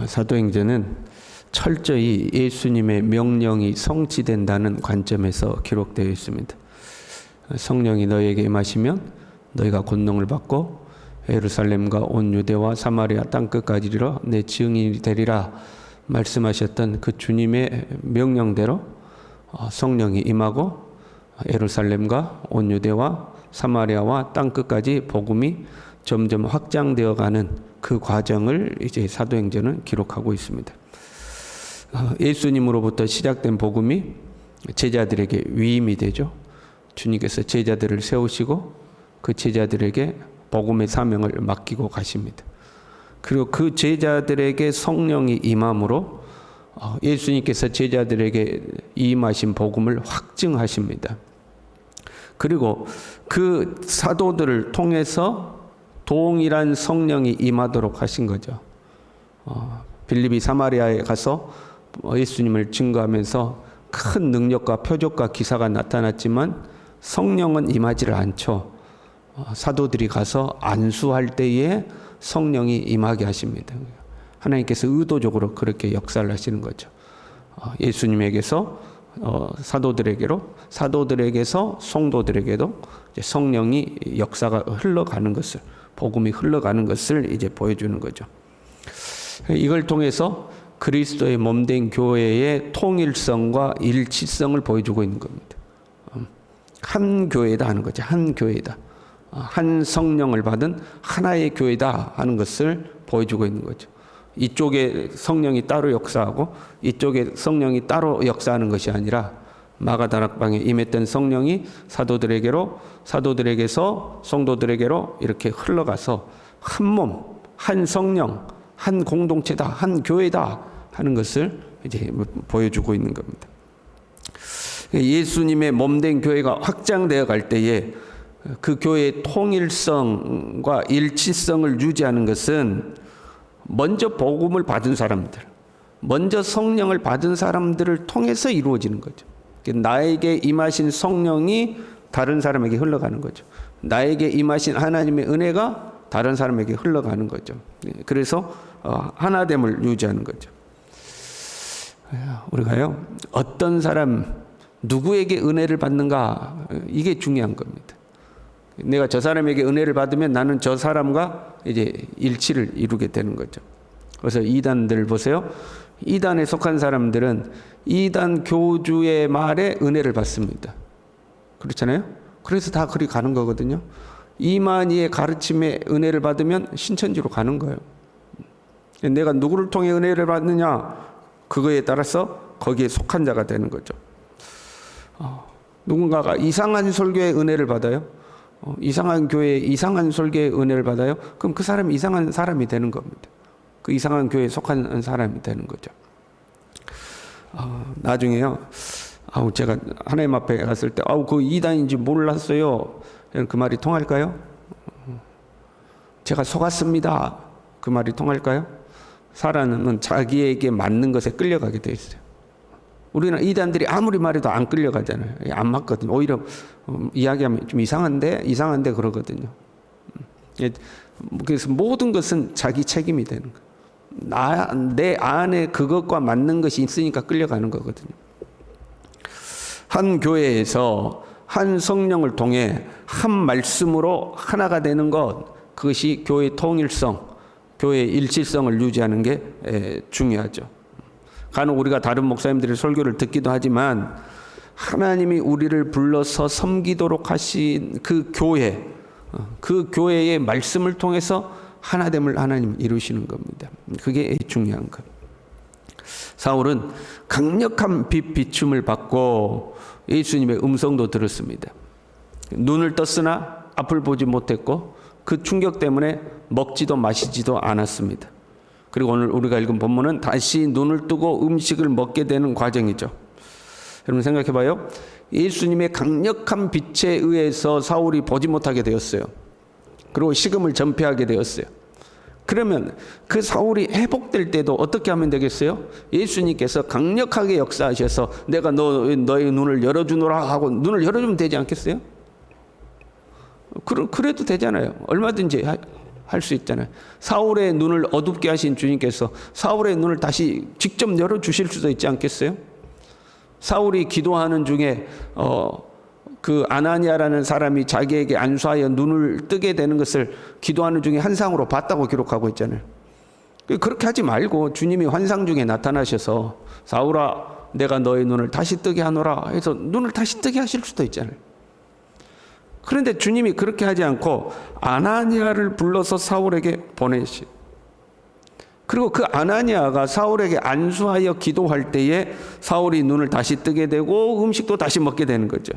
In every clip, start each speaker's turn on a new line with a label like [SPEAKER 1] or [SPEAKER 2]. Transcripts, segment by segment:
[SPEAKER 1] 사도행전은 철저히 예수님의 명령이 성취된다는 관점에서 기록되어 있습니다. 성령이 너희에게 임하시면 너희가 권능을 받고 예루살렘과 온 유대와 사마리아 땅끝까지 이르러 내 증인이 되리라 말씀하셨던 그 주님의 명령대로 성령이 임하고 예루살렘과 온 유대와 사마리아와 땅끝까지 복음이 점점 확장되어 가는 그 과정을 이제 사도행전은 기록하고 있습니다. 예수님으로부터 시작된 복음이 제자들에게 위임이 되죠. 주님께서 제자들을 세우시고 그 제자들에게 복음의 사명을 맡기고 가십니다. 그리고 그 제자들에게 성령이 임함으로 예수님께서 제자들에게 임하신 복음을 확증하십니다. 그리고 그 사도들을 통해서 동일한 성령이 임하도록 하신 거죠. 빌립이 사마리아에 가서 예수님을 증거하면서 큰 능력과 표적과 기사가 나타났지만 성령은 임하지를 않죠. 사도들이 가서 안수할 때에 성령이 임하게 하십니다. 하나님께서 의도적으로 그렇게 역사를 하시는 거죠. 예수님에게서 사도들에게로, 사도들에게서 성도들에게도 성령이 역사가 흘러가는 것을, 복음이 흘러가는 것을 이제 보여주는 거죠. 이걸 통해서 그리스도의 몸된 교회의 통일성과 일치성을 보여주고 있는 겁니다. 한 교회다 하는 거죠. 한 교회다. 한 성령을 받은 하나의 교회다 하는 것을 보여주고 있는 거죠. 이쪽에 성령이 따로 역사하고 이쪽에 성령이 따로 역사하는 것이 아니라 마가다락방에 임했던 성령이 사도들에게로, 사도들에게서 성도들에게로 이렇게 흘러가서 한 몸, 한 성령, 한 공동체다, 한 교회다 하는 것을 이제 보여주고 있는 겁니다. 예수님의 몸된 교회가 확장되어 갈 때에 그 교회의 통일성과 일치성을 유지하는 것은 먼저 복음을 받은 사람들, 먼저 성령을 받은 사람들을 통해서 이루어지는 거죠. 나에게 임하신 성령이 다른 사람에게 흘러가는 거죠. 나에게 임하신 하나님의 은혜가 다른 사람에게 흘러가는 거죠. 그래서 하나됨을 유지하는 거죠. 우리가요, 어떤 사람, 누구에게 은혜를 받는가, 이게 중요한 겁니다. 내가 저 사람에게 은혜를 받으면 나는 저 사람과 이제 일치를 이루게 되는 거죠. 그래서 이단들 보세요. 이단에 속한 사람들은 이단 교주의 말에 은혜를 받습니다. 그렇잖아요? 그래서 다 그리 가는 거거든요. 이만희의 가르침에 은혜를 받으면 신천지로 가는 거예요. 내가 누구를 통해 은혜를 받느냐, 그거에 따라서 거기에 속한 자가 되는 거죠. 누군가가 이상한 설교에 은혜를 받아요. 이상한 교회에 이상한 설교에 은혜를 받아요. 그럼 그 사람이 이상한 사람이 되는 겁니다. 그 이상한 교회에 속한 사람이 되는 거죠. 나중에요, 제가 하나님 앞에 갔을 때, 그 이단인지 몰랐어요. 그 말이 통할까요? 제가 속았습니다. 그 말이 통할까요? 사람은 자기에게 맞는 것에 끌려가게 돼 있어요. 우리는 이단들이 아무리 말해도 안 끌려가잖아요. 안 맞거든요. 오히려 이야기하면 좀 이상한데 그러거든요. 그래서 모든 것은 자기 책임이 되는 거예요. 내 안에 그것과 맞는 것이 있으니까 끌려가는 거거든요. 한 교회에서 한 성령을 통해 한 말씀으로 하나가 되는 것, 그것이 교회의 통일성, 교회의 일치성을 유지하는 게 중요하죠. 간혹 우리가 다른 목사님들의 설교를 듣기도 하지만 하나님이 우리를 불러서 섬기도록 하신 그 교회, 그 교회의 말씀을 통해서 하나됨을 하나님 이루시는 겁니다. 그게 중요한 것. 사울은 강력한 비춤을 받고 예수님의 음성도 들었습니다. 눈을 떴으나 앞을 보지 못했고 그 충격 때문에 먹지도 마시지도 않았습니다. 그리고 오늘 우리가 읽은 본문은 다시 눈을 뜨고 음식을 먹게 되는 과정이죠. 여러분 생각해 봐요. 예수님의 강력한 빛에 의해서 사울이 보지 못하게 되었어요. 그리고 식음을 전폐하게 되었어요. 그러면 그 사울이 회복될 때도 어떻게 하면 되겠어요? 예수님께서 강력하게 역사하셔서 내가 너의 눈을 열어주노라 하고 눈을 열어주면 되지 않겠어요? 그래도 되잖아요. 얼마든지 할 수 있잖아요. 사울의 눈을 어둡게 하신 주님께서 사울의 눈을 다시 직접 열어주실 수도 있지 않겠어요? 사울이 기도하는 중에 그 아나니아라는 사람이 자기에게 안수하여 눈을 뜨게 되는 것을 기도하는 중에 환상으로 봤다고 기록하고 있잖아요. 그렇게 하지 말고 주님이 환상 중에 나타나셔서 사울아 내가 너의 눈을 다시 뜨게 하노라 해서 눈을 다시 뜨게 하실 수도 있잖아요. 그런데 주님이 그렇게 하지 않고 아나니아를 불러서 사울에게 보내시. 그리고 그 아나니아가 사울에게 안수하여 기도할 때에 사울이 눈을 다시 뜨게 되고 음식도 다시 먹게 되는 거죠.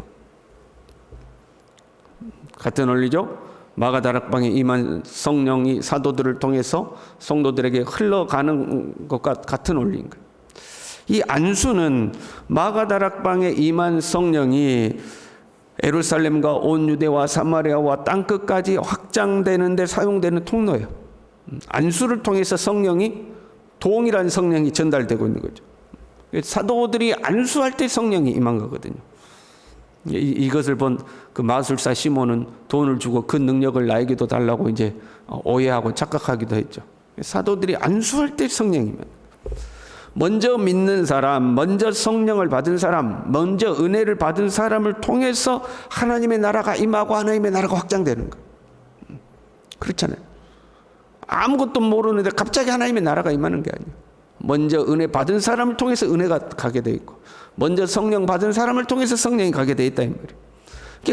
[SPEAKER 1] 같은 원리죠. 마가다락방에 임한 성령이 사도들을 통해서 성도들에게 흘러가는 것과 같은 원리인 거예요. 이 안수는 마가다락방에 임한 성령이 예루살렘과 온 유대와 사마리아와 땅끝까지 확장되는 데 사용되는 통로예요. 안수를 통해서 성령이 동일한 성령이 전달되고 있는 거죠. 사도들이 안수할 때 성령이 임한 거거든요. 이것을 본 그 마술사 시몬은 돈을 주고 그 능력을 나에게도 달라고 이제 오해하고 착각하기도 했죠. 사도들이 안수할 때 성령이면 먼저 믿는 사람, 먼저 성령을 받은 사람, 먼저 은혜를 받은 사람을 통해서 하나님의 나라가 임하고 하나님의 나라가 확장되는 거예요. 그렇잖아요. 아무것도 모르는데 갑자기 하나님의 나라가 임하는 게 아니에요. 먼저 은혜 받은 사람을 통해서 은혜가 가게 돼 있고 먼저 성령 받은 사람을 통해서 성령이 가게 돼 있다 이 말이에요.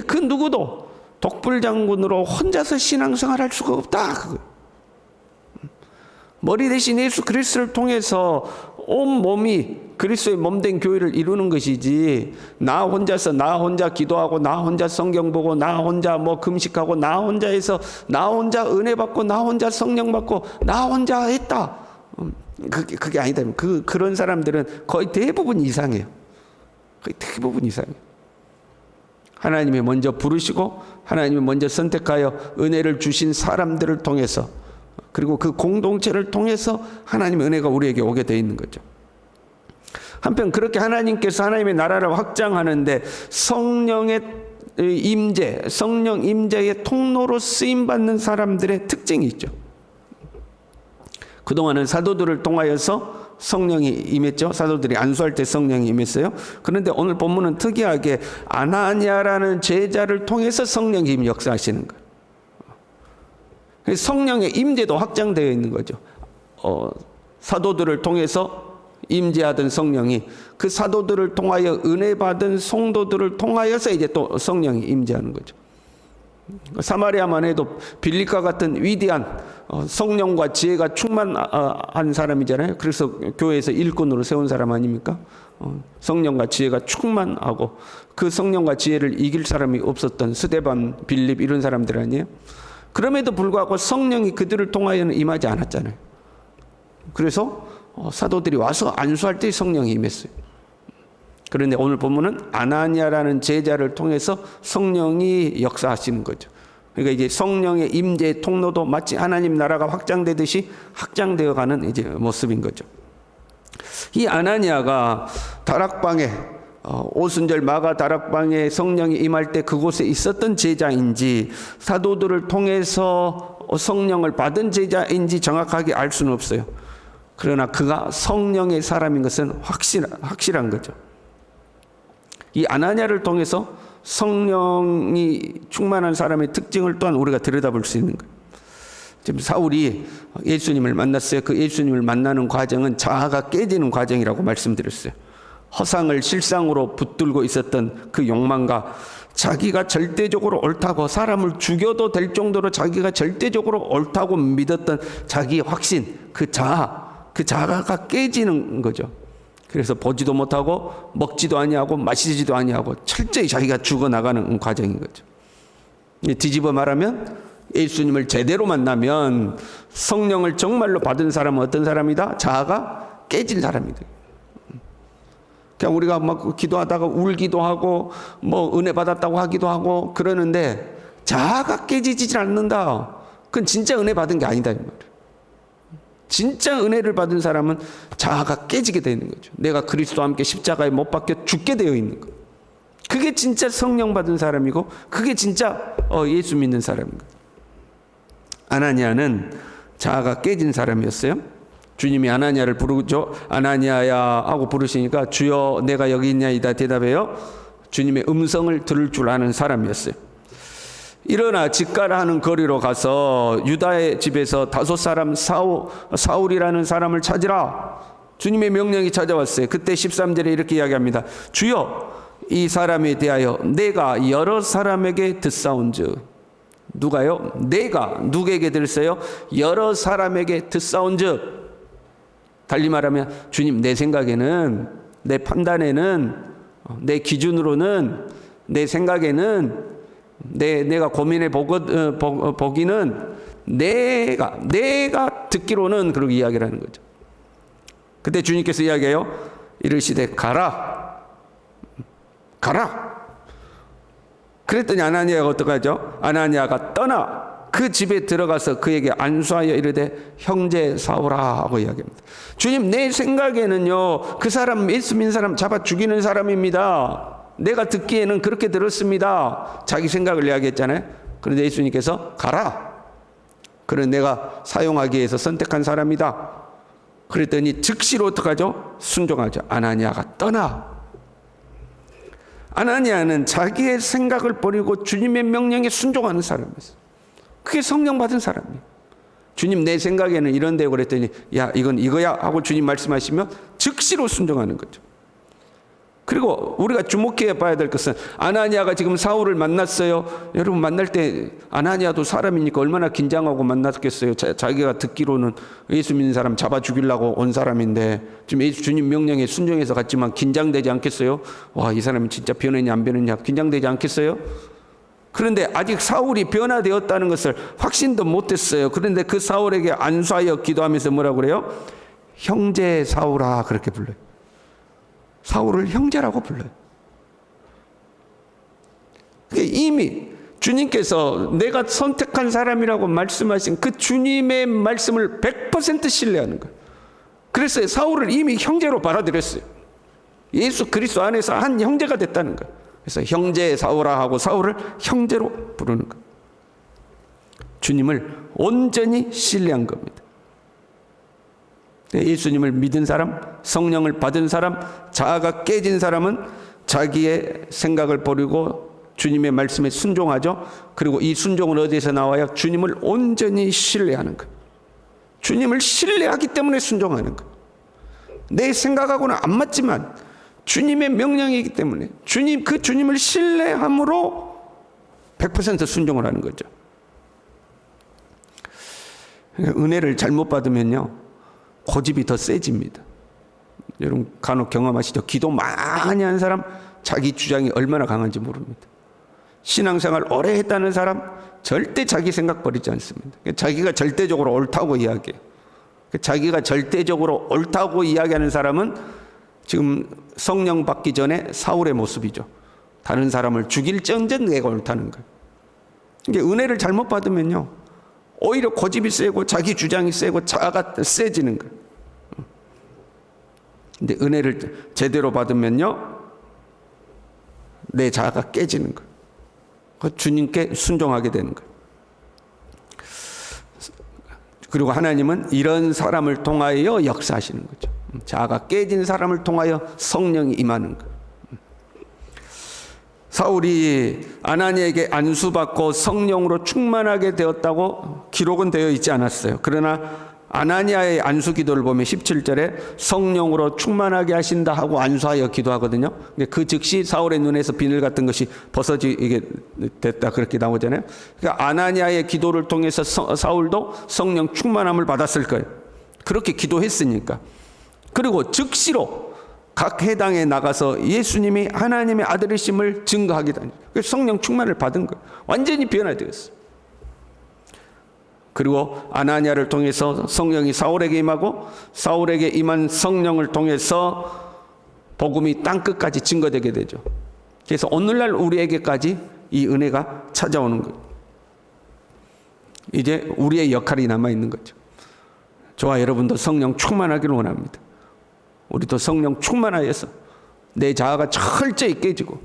[SPEAKER 1] 그 누구도 독불장군으로 혼자서 신앙생활 할 수가 없다 그거예요. 머리 대신 예수 그리스도를 통해서 온 몸이 그리스도의 몸된 교회를 이루는 것이지 나 혼자 기도하고 나 혼자 성경 보고 나 혼자 뭐 금식하고 나 혼자 해서 나 혼자 은혜 받고 나 혼자 성령 받고 나 혼자 했다. 그게 아니다. 그런 사람들은 거의 대부분 이상해요. 거의 대부분 이상해요. 하나님이 먼저 부르시고 하나님이 먼저 선택하여 은혜를 주신 사람들을 통해서 그리고 그 공동체를 통해서 하나님의 은혜가 우리에게 오게 되어 있는 거죠. 한편 그렇게 하나님께서 하나님의 나라를 확장하는데 성령의 임재, 성령 임재의 통로로 쓰임받는 사람들의 특징이 있죠. 그동안은 사도들을 통하여서 성령이 임했죠. 사도들이 안수할 때 성령이 임했어요. 그런데 오늘 본문은 특이하게 아나니아라는 제자를 통해서 성령이 역사하시는 거예요. 성령의 임재도 확장되어 있는 거죠. 사도들을 통해서 임재하던 성령이 그 사도들을 통하여 은혜 받은 성도들을 통하여서 이제 또 성령이 임재하는 거죠. 사마리아만 해도 빌립과 같은 위대한 성령과 지혜가 충만한 사람이잖아요. 그래서 교회에서 일꾼으로 세운 사람 아닙니까? 성령과 지혜가 충만하고 그 성령과 지혜를 이길 사람이 없었던 스데반, 빌립 이런 사람들 아니에요? 그럼에도 불구하고 성령이 그들을 통하여는 임하지 않았잖아요. 그래서 사도들이 와서 안수할 때 성령이 임했어요. 그런데 오늘 본문은 아나니아라는 제자를 통해서 성령이 역사하시는 거죠. 그러니까 이제 성령의 임재의 통로도 마치 하나님 나라가 확장되듯이 확장되어 가는 이제 모습인 거죠. 이 아나니아가 다락방에 오순절 마가 다락방에 성령이 임할 때 그곳에 있었던 제자인지 사도들을 통해서 성령을 받은 제자인지 정확하게 알 수는 없어요. 그러나 그가 성령의 사람인 것은 확실한 거죠. 이 아나니아를 통해서 성령이 충만한 사람의 특징을 또한 우리가 들여다볼 수 있는 거예요. 지금 사울이 예수님을 만났어요. 그 예수님을 만나는 과정은 자아가 깨지는 과정이라고 말씀드렸어요. 허상을 실상으로 붙들고 있었던 그 욕망과 자기가 절대적으로 옳다고 사람을 죽여도 될 정도로 자기가 절대적으로 옳다고 믿었던 자기 확신, 그 자아가 깨지는 거죠. 그래서 보지도 못하고 먹지도 아니하고 마시지도 아니하고 철저히 자기가 죽어나가는 과정인 거죠. 뒤집어 말하면 예수님을 제대로 만나면 성령을 정말로 받은 사람은 어떤 사람이다? 자아가 깨진 사람이다. 그냥 우리가 막 기도하다가 울기도 하고 뭐 은혜 받았다고 하기도 하고 그러는데 자아가 깨지질 않는다. 그건 진짜 은혜 받은 게 아니다 이 말이에요. 진짜 은혜를 받은 사람은 자아가 깨지게 되는 거죠. 내가 그리스도와 함께 십자가에 못 박혀 죽게 되어 있는 거. 그게 진짜 성령 받은 사람이고 그게 진짜 예수 믿는 사람인 거예요. 아나니아는 자아가 깨진 사람이었어요. 주님이 아나니아를 부르죠. 아나니아야 하고 부르시니까 주여 내가 여기 있냐이다 대답해요. 주님의 음성을 들을 줄 아는 사람이었어요. 일어나 직가라 하는 거리로 가서 유다의 집에서 5사람 사울이라는 사람을 찾으라. 주님의 명령이 찾아왔어요. 그때 13절에 이렇게 이야기합니다. 주여 이 사람에 대하여 내가 여러 사람에게 듣사온즉. 누가요? 내가 누구에게 들었어요? 여러 사람에게 듣사온즉. 달리 말하면 주님 내 생각에는, 내 판단에는, 내 기준으로는, 내 생각에는, 내가 고민해 보기는 내가 듣기로는 그렇게 이야기를 하는 거죠. 그때 주님께서 이야기해요. 이르시되 가라. 그랬더니 아나니아가 어떡하죠? 아나니아가 떠나 그 집에 들어가서 그에게 안수하여 이르되 형제 사울아 하고 이야기합니다. 주님 내 생각에는요 그 사람 예수 믿는 사람 잡아 죽이는 사람입니다. 내가 듣기에는 그렇게 들었습니다. 자기 생각을 이야기했잖아요. 그런데 예수님께서 가라. 그는 내가 사용하기 위해서 선택한 사람이다. 그랬더니 즉시로 어떡하죠? 순종하죠. 아나니아가 떠나. 아나니아는 자기의 생각을 버리고 주님의 명령에 순종하는 사람이었어요. 그게 성령 받은 사람이에요. 주님 내 생각에는 이런데요 그랬더니 야 이건 이거야 하고 주님 말씀하시면 즉시로 순종하는 거죠. 그리고 우리가 주목해 봐야 될 것은 아나니아가 지금 사울을 만났어요. 여러분 만날 때 아나니아도 사람이니까 얼마나 긴장하고 만났겠어요. 자기가 듣기로는 예수 믿는 사람 잡아 죽이려고 온 사람인데 지금 예수 주님 명령에 순종해서 갔지만 긴장되지 않겠어요? 와, 이 사람이 진짜 변했냐 안 변했냐 긴장되지 않겠어요? 그런데 아직 사울이 변화되었다는 것을 확신도 못했어요. 그런데 그 사울에게 안수하여 기도하면서 뭐라고 그래요? 형제 사울아 그렇게 불러요. 사울을 형제라고 불러요. 이미 주님께서 내가 선택한 사람이라고 말씀하신 그 주님의 말씀을 100% 신뢰하는 거예요. 그래서 사울을 이미 형제로 받아들였어요. 예수 그리스도 안에서 한 형제가 됐다는 거예요. 그래서 형제 사울아 하고 사울을 형제로 부르는 거예요. 주님을 온전히 신뢰한 겁니다. 예수님을 믿은 사람, 성령을 받은 사람, 자아가 깨진 사람은 자기의 생각을 버리고 주님의 말씀에 순종하죠. 그리고 이 순종은 어디에서 나와요? 주님을 온전히 신뢰하는 것. 주님을 신뢰하기 때문에 순종하는 것. 내 생각하고는 안 맞지만 주님의 명령이기 때문에 그 주님을 신뢰함으로 100% 순종을 하는 거죠. 은혜를 잘못 받으면요 고집이 더 세집니다. 여러분 간혹 경험하시죠? 기도 많이 한 사람 자기 주장이 얼마나 강한지 모릅니다. 신앙생활 오래 했다는 사람 절대 자기 생각 버리지 않습니다. 자기가 절대적으로 옳다고 이야기해요. 자기가 절대적으로 옳다고 이야기하는 사람은 지금 성령 받기 전에 사울의 모습이죠. 다른 사람을 죽일정전 내가 옳다는 거예요. 이게 은혜를 잘못 받으면요 오히려 고집이 세고 자기 주장이 세고 자아가 세지는 거예요. 근데 은혜를 제대로 받으면요 내 자아가 깨지는 거예요. 주님께 순종하게 되는 거예요. 그리고 하나님은 이런 사람을 통하여 역사하시는 거죠. 자아가 깨진 사람을 통하여 성령이 임하는 거예요. 사울이 아나니아에게 안수받고 성령으로 충만하게 되었다고 기록은 되어 있지 않았어요. 그러나 아나니아의 안수 기도를 보면 17절에 성령으로 충만하게 하신다 하고 안수하여 기도하거든요. 그 즉시 사울의 눈에서 비늘 같은 것이 벗어지게 됐다 그렇게 나오잖아요. 그러니까 아나니아의 기도를 통해서 사울도 성령 충만함을 받았을 거예요. 그렇게 기도했으니까. 그리고 즉시로 각 해당에 나가서 예수님이 하나님의 아들이심을 증거하게 되니 성령 충만을 받은 거예요. 완전히 변화되었어요. 그리고 아나니아를 통해서 성령이 사울에게 임하고 사울에게 임한 성령을 통해서 복음이 땅끝까지 증거되게 되죠. 그래서 오늘날 우리에게까지 이 은혜가 찾아오는 거예요. 이제 우리의 역할이 남아있는 거죠. 저와 여러분도 성령 충만하기를 원합니다. 우리도 성령 충만하여서 내 자아가 철저히 깨지고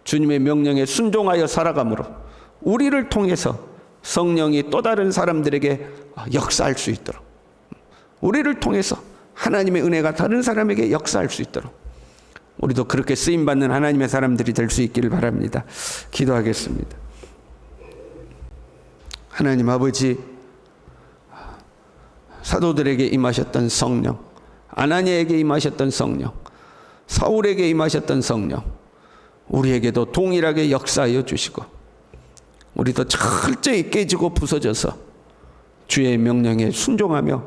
[SPEAKER 1] 주님의 명령에 순종하여 살아감으로 우리를 통해서 성령이 또 다른 사람들에게 역사할 수 있도록, 우리를 통해서 하나님의 은혜가 다른 사람에게 역사할 수 있도록 우리도 그렇게 쓰임받는 하나님의 사람들이 될 수 있기를 바랍니다. 기도하겠습니다. 하나님 아버지, 사도들에게 임하셨던 성령, 아나니아에게 임하셨던 성령, 사울에게 임하셨던 성령, 우리에게도 동일하게 역사하여 주시고 우리도 철저히 깨지고 부서져서 주의 명령에 순종하며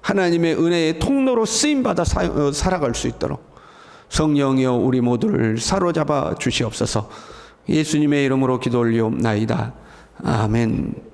[SPEAKER 1] 하나님의 은혜의 통로로 쓰임받아 살아갈 수 있도록 성령이여 우리 모두를 사로잡아 주시옵소서. 예수님의 이름으로 기도 올리옵나이다. 아멘.